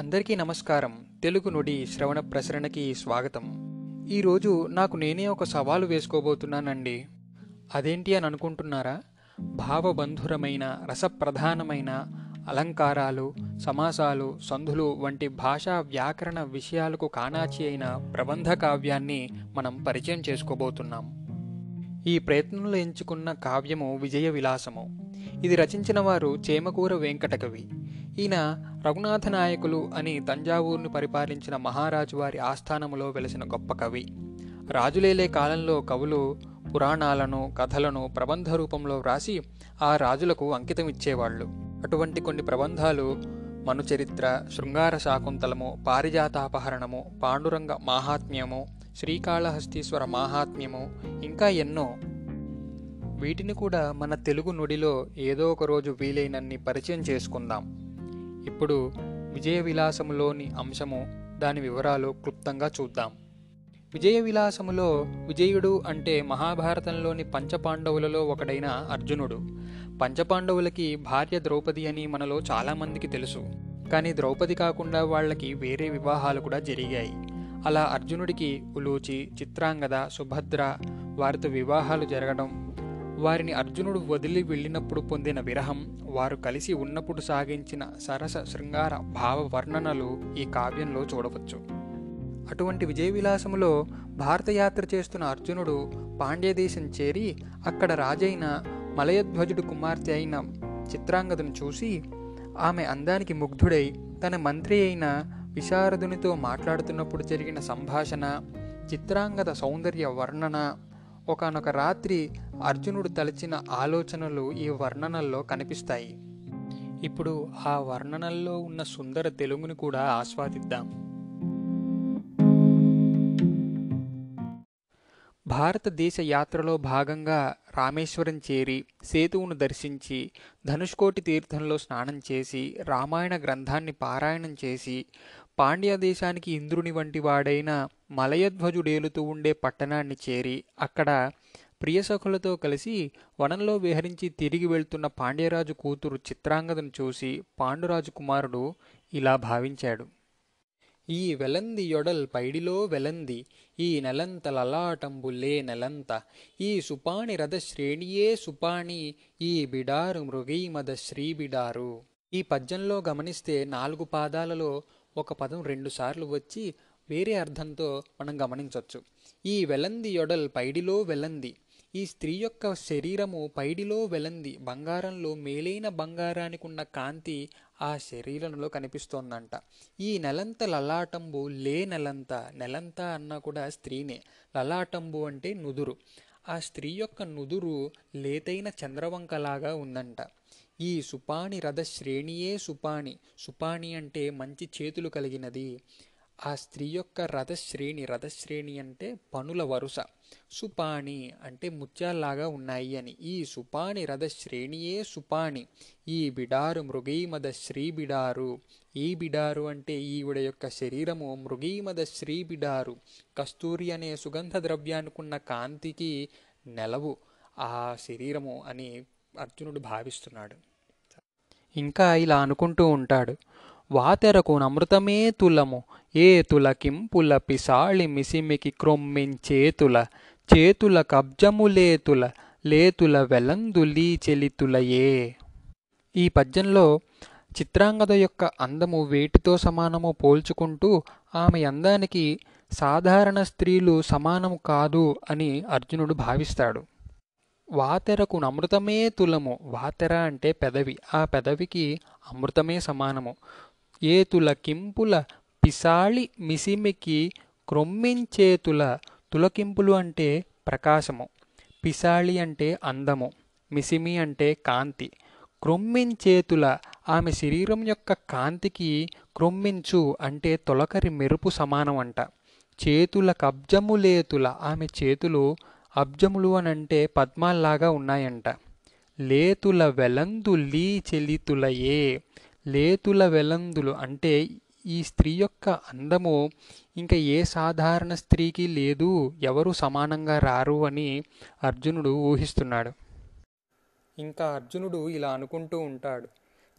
అందరికీ నమస్కారం. తెలుగు నుడి శ్రవణ ప్రసరణకి స్వాగతం. ఈరోజు నాకు నేనే ఒక సవాలు వేసుకోబోతున్నానండి. అదేంటి అని అనుకుంటున్నారా? భావబంధురమైన రసప్రధానమైన అలంకారాలు, సమాసాలు, సంధులు వంటి భాషా వ్యాకరణ విషయాలకు కానాచి అయిన ప్రబంధ కావ్యాన్ని మనం పరిచయం చేసుకోబోతున్నాం. ఈ ప్రయత్నంలో ఎంచుకున్న కావ్యము విజయ విలాసము. ఇది రచించిన వారు చేమకూర వెంకటకవి. ఈయన రఘునాథ నాయకులు అని తంజావూరును పరిపాలించిన మహారాజు వారి ఆస్థానములో వెలసిన గొప్ప కవి. రాజులేలే కాలంలో కవులు పురాణాలను, కథలను ప్రబంధ రూపంలో వ్రాసి ఆ రాజులకు అంకితమిచ్చేవాళ్లు. అటువంటి కొన్ని ప్రబంధాలు మనుచరిత్ర, శృంగార శాకుంతలము, పారిజాతాపహరణము, పాండురంగ మాహాత్మ్యము, శ్రీకాళహస్తీశ్వర మాహాత్మ్యము, ఇంకా ఎన్నో. వీటిని కూడా మన తెలుగు నుడిలో ఏదో ఒక రోజు వీలైనన్ని పరిచయం చేసుకుందాం. ఇప్పుడు విజయ విలాసములోని అంశము, దాని వివరాలు క్లుప్తంగా చూద్దాం. విజయ విలాసములో విజయుడు అంటే మహాభారతంలోని పంచపాండవులలో ఒకడైన అర్జునుడు. పంచపాండవులకి భార్య ద్రౌపది అని మనలో చాలామందికి తెలుసు. కానీ ద్రౌపది కాకుండా వాళ్ళకి వేరే వివాహాలు కూడా జరిగాయి. అలా అర్జునుడికి ఉలూచి, చిత్రాంగద, సుభద్ర వారితో వివాహాలు జరగడం, వారిని అర్జునుడు వదిలి వెళ్ళినప్పుడు పొందిన విరహం, వారు కలిసి ఉన్నప్పుడు సాగించిన సరస శృంగార భావ వర్ణనలు ఈ కావ్యంలో చూడవచ్చు. అటువంటి విజయ విలాసములో భారతయాత్ర చేస్తున్న అర్జునుడు పాండ్యదేశం చేరి అక్కడ రాజైన మలయధ్వజుడు కుమార్తె అయిన చిత్రాంగదను చూసి ఆమె అందానికి ముగ్ధుడై తన మంత్రి అయిన విశారదునితో మాట్లాడుతున్నప్పుడు జరిగిన సంభాషణ, చిత్రాంగద సౌందర్య వర్ణన, ఒకానొక రాత్రి అర్జునుడు తలచిన ఆలోచనలు ఈ వర్ణనల్లో కనిపిస్తాయి. ఇప్పుడు ఆ వర్ణనల్లో ఉన్న సుందర తెలుగుని కూడా ఆస్వాదిద్దాం. భారతదేశ యాత్రలో భాగంగా రామేశ్వరం చేరి సేతువును దర్శించి ధనుష్కోటి తీర్థంలో స్నానం చేసి రామాయణ గ్రంథాన్ని పారాయణం చేసి పాండ్య దేశానికి ఇంద్రుని వంటి వాడైన మలయధ్వజుడేలుతూ ఉండే పట్టణాన్ని చేరి అక్కడ ప్రియసఖులతో కలిసి వనంలో విహరించి తిరిగి వెళ్తున్న పాండ్యరాజు కూతురు చిత్రాంగదను చూసి పాండురాజు కుమారుడు ఇలా భావించాడు. ఈ వెలంది యొడల్ పైడిలో వెలంది, ఈ నెలంత లలాటంబు లే నెలంత, ఈ సుపాణి రథ శ్రేణియే సుపాణి, ఈ బిడారు మృగీమద శ్రీబిడారు. ఈ పద్యంలో గమనిస్తే 4 పాదాలలో ఒక పదం 2 సార్లు వచ్చి వేరే అర్థంతో మనం గమనించవచ్చు. ఈ వెలంది యొడల్ పైడిలో వెలంది, ఈ స్త్రీ యొక్క శరీరము పైడిలో వెలంది, బంగారంలో మేలైన బంగారానికి ఉన్న కాంతి ఆ శరీరంలో కనిపిస్తోందంట. ఈ నెలంత లలాటంబు లే నెలంత, నెలంత అన్నా కూడా స్త్రీనే. లలాటంబు అంటే నుదురు. ఆ స్త్రీ యొక్క నుదురు లేతైన చంద్రవంకలాగా ఉందంట. ఈ సుపాణి రథ శ్రేణియే సుపాణి, సుపాణి అంటే మంచి చేతులు కలిగినది. ఆ స్త్రీ యొక్క రథశ్రేణి అంటే పనుల వరుస. సుపాణి అంటే ముత్యాల్లాగా ఉన్నాయి అని. ఈ సుపాణి రథశ్రేణియే సుపాణి, ఈ బిడారు మృగీమద శ్రీబిడారు. ఈ బిడారు అంటే ఈవిడ యొక్క శరీరము మృగీమద శ్రీబిడారు, కస్తూరి అనే సుగంధ ద్రవ్యానుకున్న కాంతికి నెలవు ఆ శరీరము అని అర్జునుడు భావిస్తున్నాడు. ఇంకా ఇలా అనుకుంటూ ఉంటాడు. వాతెరకు నమృతమే తులము, ఏ తులకింపుల పిసాళి మిసిమికి క్రొమ్మించేతుల, చేతుల కబ్జములేతుల, లేతుల వెలందులీ చెలితులయే. ఈ పద్యంలో చిత్రాంగద యొక్క అందము వేటితో సమానమో పోల్చుకుంటూ ఆమె అందానికి సాధారణ స్త్రీలు సమానము కాదు అని అర్జునుడు భావిస్తాడు. వాతెరకు అమృతమే తులము, వాతెర అంటే పెదవి, ఆ పెదవికి అమృతమే సమానము. ఏ తులకింపుల పిసాళి మిసిమికి క్రొమ్మించేతుల, తులకింపులు అంటే ప్రకాశము, పిసాళి అంటే అందము, మిసిమి అంటే కాంతి, క్రొమ్మించేతుల ఆమె శరీరం యొక్క కాంతికి క్రొమ్మించు అంటే తొలకరి మెరుపు సమానం అంట. చేతుల కబ్జములేతుల ఆమె చేతులు అబ్జములు అనంటే పద్మాల్లాగా ఉన్నాయంట. లేతుల వెలందు లీ చెలితులయే, లేతుల వెలందులు అంటే ఈ స్త్రీ యొక్క అందము ఇంకా ఏ సాధారణ స్త్రీకి లేదు, ఎవరు సమానంగా రారు అని అర్జునుడు ఊహిస్తున్నాడు. ఇంకా అర్జునుడు ఇలా అనుకుంటూ ఉంటాడు.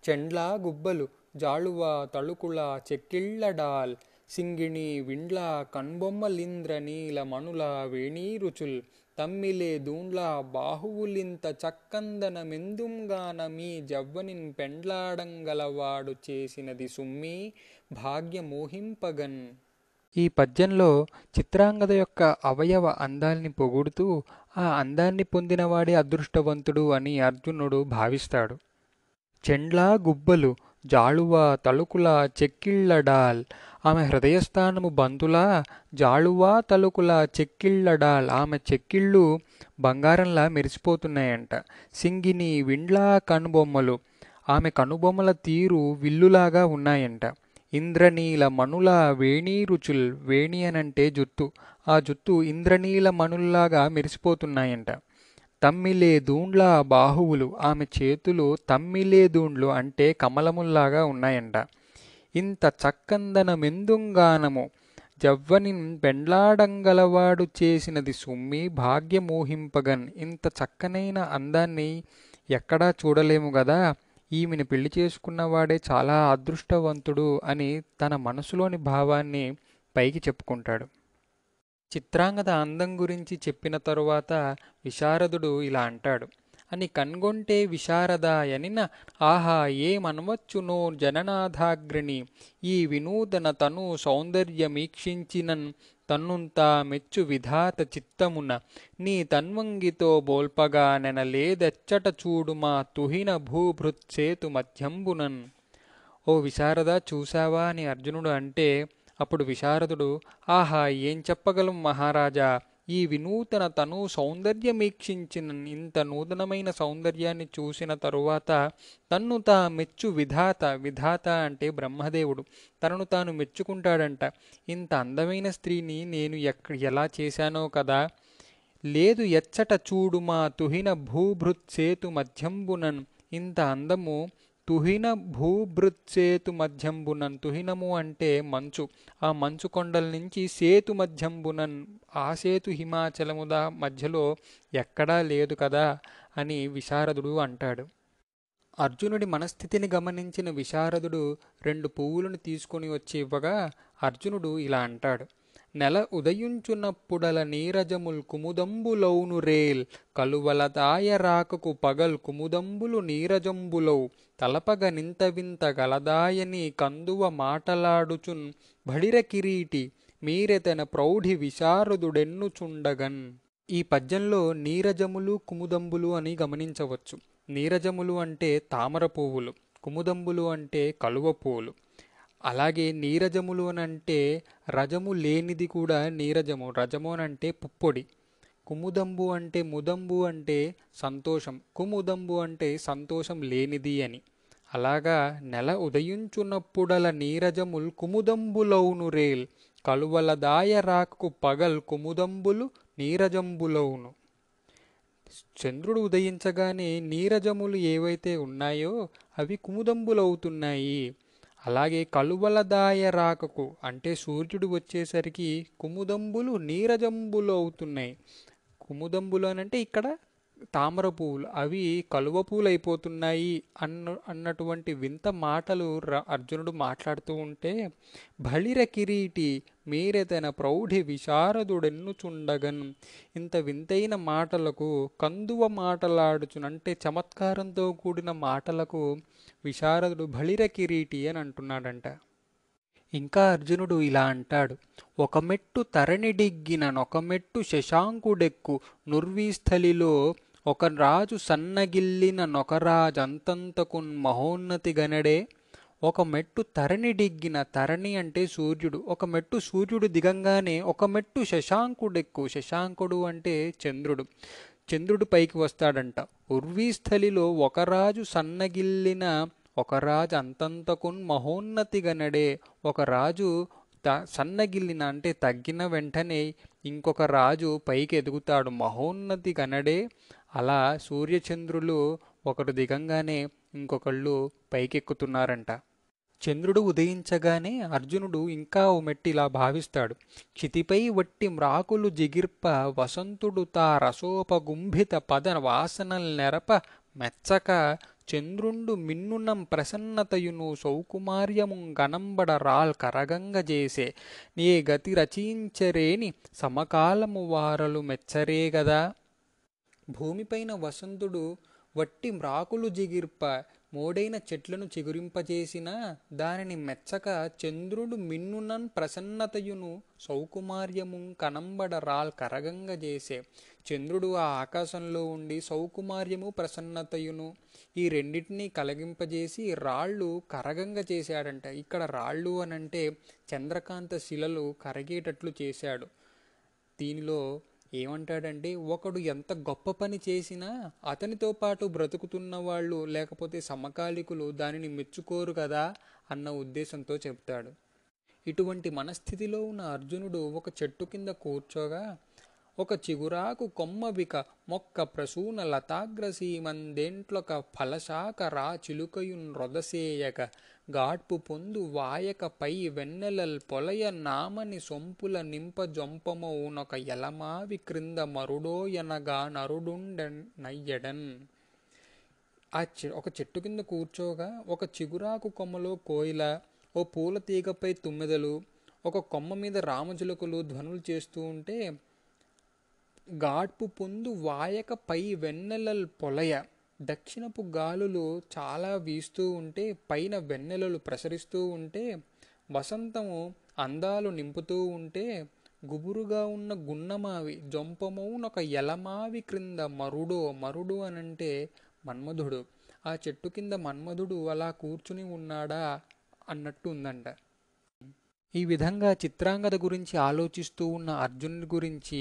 చెండ్లా గుబ్బలు జాళువ తళుకుల చెక్కిళ్ళడాల్ సింగిణి విండ్ల కన్బొమ్మలింద్ర నీల మణుల వేణీరుచుల్ తమ్మిలే దూండ్ల బాహువులింత చక్కందన మెందుంగాన మీ జవ్వనిన్ పెండ్లాడంగలవాడు చేసినది సుమ్మి భాగ్యమోహింపగన్. ఈ పద్యంలో చిత్రాంగద యొక్క అవయవ అందాల్ని పొగుడుతూ ఆ అందాన్ని పొందినవాడే అదృష్టవంతుడు అని అర్జునుడు భావిస్తాడు. చెండ్లా గుబ్బలు జాళువ తళుకుల చెక్కిళ్ళడాల్ ఆమె హృదయస్థానము బంతులా, జాళువా తళుకుల చెక్కిళ్ళడాల్ ఆమె చెక్కిళ్ళు బంగారంలా మెరిసిపోతున్నాయంట. సింగిని విండ్లా కనుబొమ్మలు ఆమె కనుబొమ్మల తీరు విల్లులాగా ఉన్నాయంట. ఇంద్రనీల మణుల వేణీరుచుల్ వేణి అనంటే జుత్తు, ఆ జుత్తు ఇంద్రనీల మణుల్లాగా మెరిసిపోతున్నాయంట. తమ్మిలే దూండ్ల బాహువులు ఆమె చేతులు తమ్మిలే దూండ్లు అంటే కమలముల్లాగా ఉన్నాయంట. ఇంత చక్కందన మెందుంగానము జవ్వనిన్ పెండ్లాడంగలవాడు చేసినది సుమ్మి భాగ్యమోహింపగన్. ఇంత చక్కనైన అందాన్ని ఎక్కడా చూడలేము గదా, ఈమెను పెళ్లి చేసుకున్నవాడే చాలా అదృష్టవంతుడు అని తన మనసులోని భావాన్ని పైకి చెప్పుకుంటాడు. చిత్రాంగద అందం గురించి చెప్పిన తరువాత విశారదుడు ఇలా అంటాడు. అని కన్గొంటే విశారదాయనిన ఆహా ఏ మనవచ్చునో జననాథాగ్రిని ఈ వినూతన తను సౌందర్యమీక్షించినన్ తన్నుంతా మెచ్చు విధాత చిత్తమున నీ తన్వంగితో బోల్పగా నెనలేదెచ్చట చూడుమా తుహిన భూభృత్సేతు మధ్యంబునన్. ఓ విశారద చూశావా అని అర్జునుడు అంటే అప్పుడు విశారదుడు ఆహా ఏం చెప్పగలం మహారాజా, ఈ వినూతన తను సౌందర్యమీక్షించిన ఇంత నూతనమైన సౌందర్యాన్ని చూసిన తరువాత తన్ను తా మెచ్చు విధాత, విధాత అంటే బ్రహ్మదేవుడు తనను తాను మెచ్చుకుంటాడంట. ఇంత అందమైన స్త్రీని నేను ఎలా చేశానో కదా, లేదు ఎచ్చట చూడుమా తుహిన భూభృత్సేతు మధ్యంబునన్. ఇంత అందము తుహిన భూభృత్సేతు మధ్యంబునన్, తుహినము అంటే మంచు, ఆ మంచు కొండల నుంచి సేతు మధ్యంబునన్ ఆ సేతు హిమాచలముద మధ్యలో ఎక్కడా లేదు కదా అని విశారదుడు అంటాడు. అర్జునుడి మనస్థితిని గమనించిన విశారదుడు 2 పువ్వులను తీసుకొని వచ్చి ఇవ్వగా అర్జునుడు ఇలా అంటాడు. నెల ఉదయించునప్పుడల నీరజముల్ కుముదంబులౌను రేల్ కలువలదాయ రాకకు పగల్ కుముదంబులు నీరజంబులౌ తలపగ నింత వింత గలదాయని కందువ మాటలాడుచున్ భడిర కిరీటి మీరెతన ప్రౌఢి విశారదుడెన్నుచుండగన్. ఈ పద్యంలో నీరజములు కుముదంబులు అని గమనించవచ్చు. నీరజములు అంటే తామర పువ్వులు, కుముదంబులు అంటే కలువ పువ్వులు. అలాగే నీరజములు అనంటే రజము లేనిది కూడా నీరజము, రజము అనంటే పుప్పొడి. కుముదంబు అంటే ముదంబు అంటే సంతోషం, కుముదంబు అంటే సంతోషం లేనిది అని. అలాగా నెల ఉదయించున్నప్పుడల నీరజముల్ కుముదంబులౌను రేల్ కలువల దాయ రాకకు పగల్ కుముదంబులు నీరజంబులౌను. చంద్రుడు ఉదయించగానే నీరజములు ఏవైతే ఉన్నాయో అవి కుముదంబులవుతున్నాయి. అలాగే కలువలదాయ రాకకు అంటే సూర్యుడు వచ్చేసరికి కుముదంబులు నీరజంబులు అవుతున్నాయి. కుముదంబులు అనంటే ఇక్కడ తామర పువ్వులు, అవి కలువ పూలు అయిపోతున్నాయి అన్నటువంటి వింత మాటలు అర్జునుడు మాట్లాడుతూ ఉంటే బళిర కిరీటి మీరెతన ప్రౌఢి విశారదుడెన్నుచుండగన్. ఇంత వింతైన మాటలకు కందువ మాటలాడుచునంటే చమత్కారంతో కూడిన మాటలకు విశారదుడు బళిర కిరీటి అని అంటున్నాడంట. ఇంకా అర్జునుడు ఇలా అంటాడు. ఒక మెట్టు తరణిడిగ్గిన నొక మెట్టు శశాంకుడెక్కు నుర్వీస్థలిలో ఒక రాజు సన్నగిల్లిన నొకరాజంతంతకున్ మహోన్నతి గనడే. ఒక మెట్టు తరణి డిగ్గిన, తరణి అంటే సూర్యుడు, ఒక మెట్టు సూర్యుడు దిగంగానే ఒక మెట్టు శశాంకుడెక్కు, శశాంకుడు అంటే చంద్రుడు, చంద్రుడు పైకి వస్తాడంట. ఉర్వీస్థలిలో ఒక రాజు సన్నగిల్లిన ఒక రాజు అంతంతకున్ మహోన్నతి గనడే. ఒక రాజు సన్నగిల్లిన అంటే తగ్గిన వెంటనే ఇంకొక రాజు పైకి ఎదుగుతాడు, మహోన్నతి గనడే. అలా సూర్యచంద్రులు ఒకరు దిగంగానే ఇంకొకళ్ళు పైకెక్కుతున్నారంట. చంద్రుడు ఉదయించగానే అర్జునుడు ఇంకా ఓ మెట్టి ఇలా భావిస్తాడు. క్షితిపై వట్టి మ్రాకులు జిగిర్ప వసంతుడు తా రసోపగుంభిత పద వాసనల్ నెరప మెచ్చక చంద్రుండు మిన్నునం ప్రసన్నతయును సౌకుమార్యముం గనంబడ రాల్ కరగంగజేసే నే గతి రచించరేని సమకాలము వారలు మెచ్చరేగదా. భూమిపైన వసంతుడు వట్టి మ్రాకులు జిగిర్ప మోడైన చెట్లను చిగురింపజేసినా దానిని మెచ్చక చంద్రుడు మిన్నునన్ ప్రసన్నతయును సౌకుమార్యముం కనంబడ రాల్ కరగంగజేసే. చంద్రుడు ఆ ఆకాశంలో ఉండి సౌకుమార్యము ప్రసన్నతయును ఈ రెండింటినీ కలిగింపజేసి రాళ్ళు కరగంగ చేశాడంట. ఇక్కడ రాళ్ళు అనంటే చంద్రకాంత శిలలు కరిగేటట్లు చేశాడు. దీనిలో ఏమంటాడంటే ఒకడు ఎంత గొప్ప పని చేసినా అతనితో పాటు బ్రతుకుతున్న వాళ్ళు లేకపోతే సమకాలికులు దానిని మెచ్చుకోరు కదా అన్న ఉద్దేశంతో చెప్తాడు. ఇటువంటి మనస్థితిలో ఉన్న అర్జునుడు ఒక చెట్టు కింద కూర్చోగా ఒక చిగురాకు కొమ్మవిక మొక్క ప్రసూన లతాగ్రసీమందెంట్లొక ఫలశాఖ రా చిలుకయున్ రొదసేయక గాడ్పు పొందు వాయక పై వెన్నెలల్ పొలయ నామని సొంపుల నింప జొంపమౌనొక ఎలమావి క్రింద మరుడోయనగా నరుడుండెనయ్యడన్. ఒక చెట్టు కింద కూర్చోగా ఒక చిగురాకు కొమ్మలో కోయిల, ఓ పూల తీగపై తుమ్మెదలు, ఒక కొమ్మ మీద రామచిలుకలు ధ్వనులు చేస్తూ ఉంటే గాడ్పు పొందు వాయక పై వెన్నెలల్ పొలయ దక్షిణపు గాలులు చాలా వీస్తూ ఉంటే పైన వెన్నెలలు ప్రసరిస్తూ ఉంటే వసంతము అందాలు నింపుతూ ఉంటే గుబురుగా ఉన్న గున్నమావి జొంపమౌనొక ఎలమావి క్రింద మరుడు అనంటే మన్మధుడు. ఆ చెట్టు కింద మన్మధుడు అలా కూర్చుని ఉన్నాడా అన్నట్టు ఉందంట. ఈ విధంగా చిత్రాంగద గురించి ఆలోచిస్తూ ఉన్న అర్జునుడి గురించి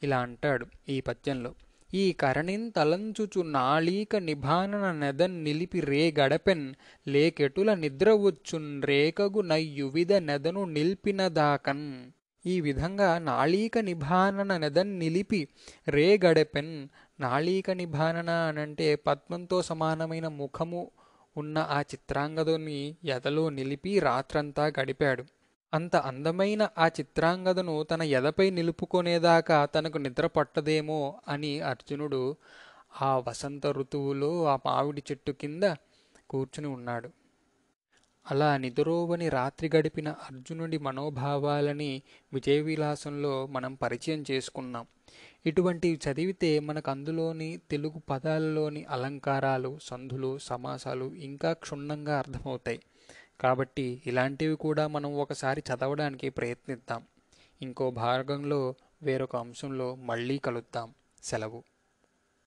ఇలా అంటాడు ఈ పద్యంలో. ఈ కరణిన్ తలంచుచు నాళీక నిభానన నెదన్ నిలిపి రే గడపెన్ లేకెటుల నిద్రవచ్చున్ రేకగు నయ్యువిధ నెదను నిల్పినదాకన్. ఈ విధంగా నాళీక నిభానన నెదన్ నిలిపి రే గడపెన్. నాళీక నిభానన అనంటే పద్మంతో సమానమైన ముఖము ఉన్న ఆ చిత్రాంగదుని ఎదలో నిలిపి రాత్రంతా గడిపాడు. అంత అందమైన ఆ చిత్రాంగదను తన ఎదపై నిలుపుకొనేదాకా తనకు నిద్ర పట్టదేమో అని అర్జునుడు ఆ వసంత ఋతువులో ఆ మామిడి చెట్టు కింద కూర్చుని ఉన్నాడు. అలా నిద్రోవని రాత్రి గడిపిన అర్జునుడి మనోభావాలని విజయ విలాసంలో మనం పరిచయం చేసుకున్నాం. ఇటువంటివి చదివితే మనకు అందులోని తెలుగు పదాలలోని అలంకారాలు, సంధులు, సమాసాలు ఇంకా క్షుణ్ణంగా అర్థమవుతాయి. కాబట్టి ఇలాంటివి కూడా మనం ఒకసారి చదవడానికి ప్రయత్నిద్దాం. ఇంకో భాగంలో వేరొక అంశంలో మళ్ళీ కలుద్దాం. సెలవు.